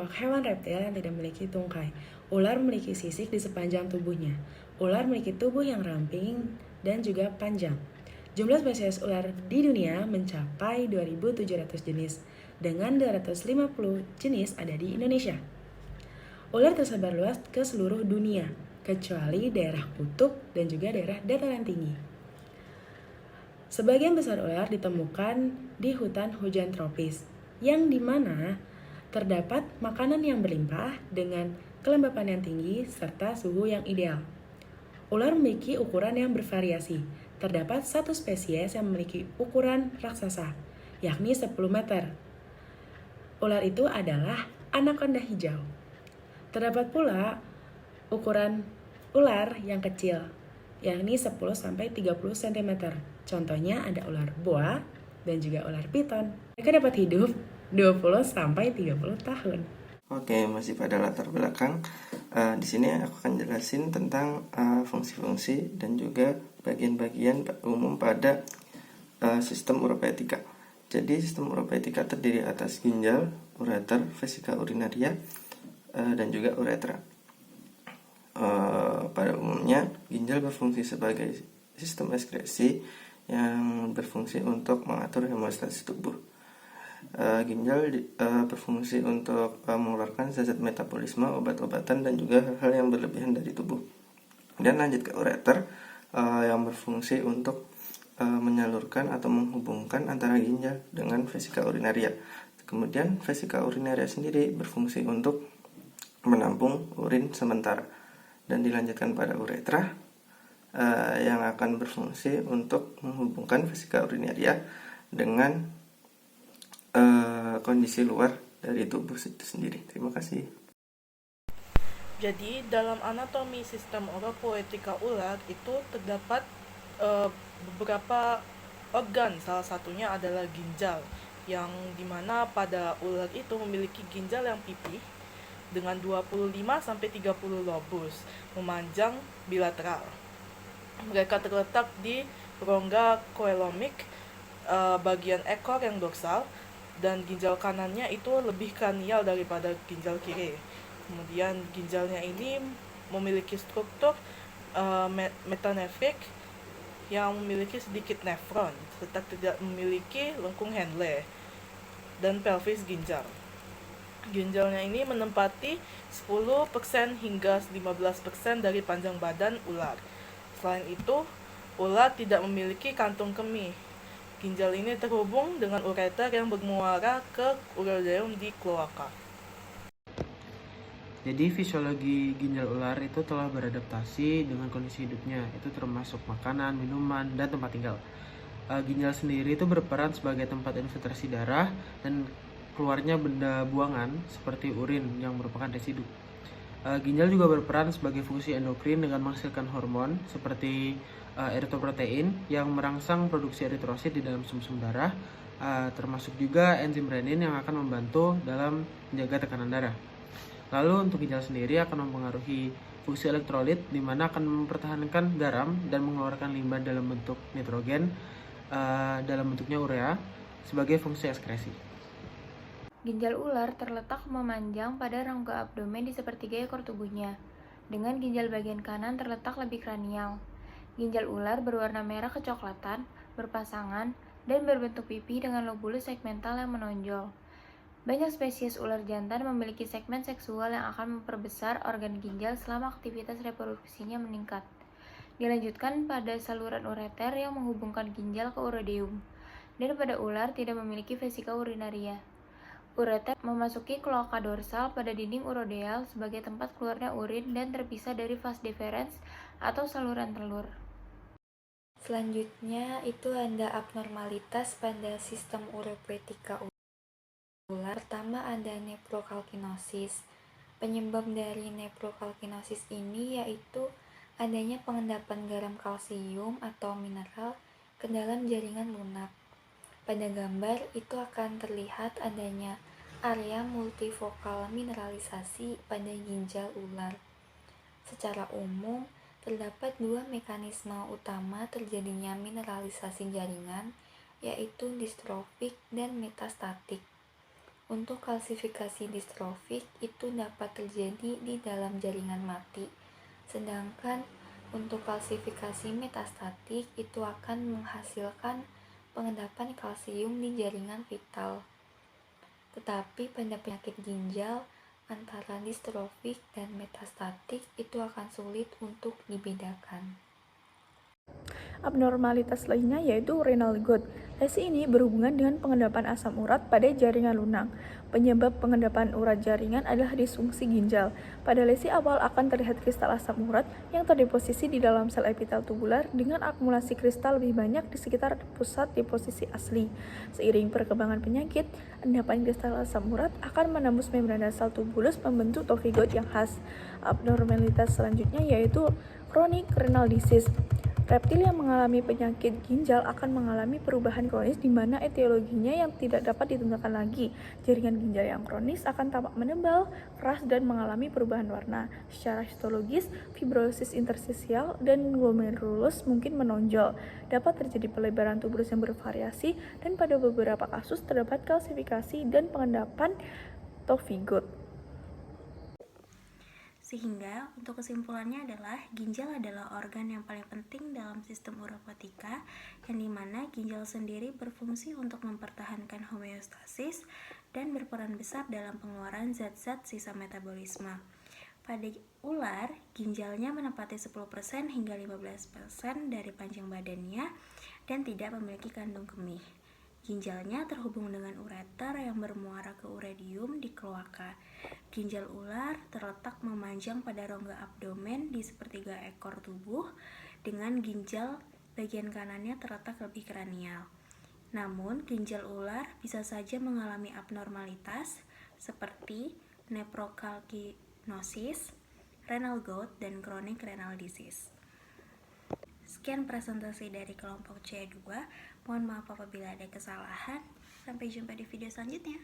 kelompok hewan reptil yang tidak memiliki tungkai. Ular memiliki sisik di sepanjang tubuhnya. Ular memiliki tubuh yang ramping dan juga panjang. Jumlah spesies ular di dunia mencapai 2.700 jenis, dengan 250 jenis ada di Indonesia. Ular tersebar luas ke seluruh dunia, kecuali daerah kutub dan juga daerah dataran tinggi. Sebagian besar ular ditemukan di hutan hujan tropis, yang dimana terdapat makanan yang berlimpah dengan kelembapan yang tinggi serta suhu yang ideal. Ular memiliki ukuran yang bervariasi. Terdapat satu spesies yang memiliki ukuran raksasa, yakni 10 meter. Ular itu adalah anaconda hijau. Terdapat pula ukuran ular yang kecil, yakni 10-30 cm. Contohnya ada ular boa dan juga ular piton. Mereka dapat hidup 20-30 tahun. Oke, masih pada latar belakang. Di sini aku akan jelasin tentang fungsi-fungsi dan juga bagian-bagian umum pada sistem uropaetika. Jadi sistem uropaetika terdiri atas ginjal, ureter, vesika urinaria, dan juga uretra. Pada umumnya, ginjal berfungsi sebagai sistem ekskresi yang berfungsi untuk mengatur hemostasis tubuh. Ginjal berfungsi untuk mengeluarkan zat-zat metabolisme, obat-obatan, dan juga hal-hal yang berlebihan dari tubuh. Dan lanjut ke ureter yang berfungsi untuk menyalurkan atau menghubungkan antara ginjal dengan vesika urinaria. Kemudian vesika urinaria sendiri berfungsi untuk menampung urin sementara. Dan dilanjutkan pada uretra yang akan berfungsi untuk menghubungkan vesika urinaria dengan kondisi luar dari tubuh itu sendiri. Terima kasih. Jadi dalam anatomi sistem uropoetika ular itu terdapat beberapa organ, salah satunya adalah ginjal, yang dimana pada ular itu memiliki ginjal yang pipih dengan 25-30 lobus memanjang bilateral. Mereka terletak di rongga coelomik bagian ekor yang dorsal, dan ginjal kanannya itu lebih kranial daripada ginjal kiri. Kemudian ginjalnya ini memiliki struktur metanefrik yang memiliki sedikit nefron, serta tidak memiliki lengkung Henle dan pelvis ginjal. Ginjalnya ini menempati 10% hingga 15% dari panjang badan ular. Selain itu, ular tidak memiliki kantung kemih. Ginjal ini terhubung dengan ureter yang bermuara ke urodeum di kloaka. Jadi fisiologi ginjal ular itu telah beradaptasi dengan kondisi hidupnya, itu termasuk makanan, minuman, dan tempat tinggal. Ginjal sendiri itu berperan sebagai tempat infiltrasi darah dan keluarnya benda buangan seperti urin yang merupakan residu. Ginjal juga berperan sebagai fungsi endokrin dengan menghasilkan hormon seperti eritroprotein yang merangsang produksi eritrosit di dalam sumsum darah, termasuk juga enzim renin yang akan membantu dalam menjaga tekanan darah. Lalu untuk ginjal sendiri akan mempengaruhi fungsi elektrolit, di mana akan mempertahankan garam dan mengeluarkan limbah dalam bentuk nitrogen dalam bentuknya urea sebagai fungsi ekskresi. Ginjal ular terletak memanjang pada rongga abdomen di sepertiga ekor tubuhnya, dengan ginjal bagian kanan terletak lebih kranial. Ginjal ular berwarna merah kecoklatan, berpasangan, dan berbentuk pipi dengan lobulus segmental yang menonjol. Banyak spesies ular jantan memiliki segmen seksual yang akan memperbesar organ ginjal selama aktivitas reproduksinya meningkat. Dilanjutkan pada saluran ureter yang menghubungkan ginjal ke urodeum, dan pada ular tidak memiliki vesika urinaria. Ureter memasuki kloaka dorsal pada dinding urodeal sebagai tempat keluarnya urin dan terpisah dari vas deferens atau saluran telur. Selanjutnya itu ada abnormalitas pada sistem uropoetika ular. Pertama ada nephrokalkinosis. Penyebab dari nephrokalkinosis ini yaitu adanya pengendapan garam kalsium atau mineral ke dalam jaringan lunak. Pada gambar itu akan terlihat adanya area multifokal mineralisasi pada ginjal ular. Secara umum, terdapat dua mekanisme utama terjadinya mineralisasi jaringan, yaitu distrofik dan metastatik. Untuk kalsifikasi distrofik itu dapat terjadi di dalam jaringan mati, sedangkan untuk kalsifikasi metastatik itu akan menghasilkan pengendapan kalsium di jaringan vital. Tetapi pada penyakit ginjal, antara distrofik dan metastatik itu akan sulit untuk dibedakan. Abnormalitas lainnya yaitu renal gout. Lesi ini berhubungan dengan pengendapan asam urat pada jaringan lunang. Penyebab pengendapan urat jaringan adalah disfungsi ginjal. Pada lesi awal akan terlihat kristal asam urat yang terdeposisi di dalam sel epitel tubular dengan akumulasi kristal lebih banyak di sekitar pusat deposisi asli. Seiring perkembangan penyakit, endapan kristal asam urat akan menembus membran sel tubulus membentuk tofigot yang khas. Abnormalitas selanjutnya yaitu chronic renal disease. Reptil yang mengalami penyakit ginjal akan mengalami perubahan kronis di mana etiologinya yang tidak dapat ditentukan lagi. Jaringan ginjal yang kronis akan tampak menebal, keras, dan mengalami perubahan warna. Secara histologis, fibrosis interstisial dan glomerulus mungkin menonjol. Dapat terjadi pelebaran tubulus yang bervariasi, dan pada beberapa kasus terdapat kalsifikasi dan pengendapan tofigot. Sehingga, untuk kesimpulannya adalah ginjal adalah organ yang paling penting dalam sistem uropotika, yang dimana ginjal sendiri berfungsi untuk mempertahankan homeostasis dan berperan besar dalam pengeluaran zat-zat sisa metabolisme. Pada ular, ginjalnya menempati 10% hingga 15% dari panjang badannya dan tidak memiliki kandung kemih. Ginjalnya terhubung dengan ureter yang bermuara ke uredium di kloaka. Ginjal ular terletak memanjang pada rongga abdomen di sepertiga ekor tubuh, dengan ginjal bagian kanannya terletak lebih kranial. Namun, ginjal ular bisa saja mengalami abnormalitas seperti nephrokalkinosis, renal gout, dan chronic renal disease. Sekian presentasi dari kelompok C2. Mohon maaf apabila ada kesalahan. Sampai jumpa di video selanjutnya.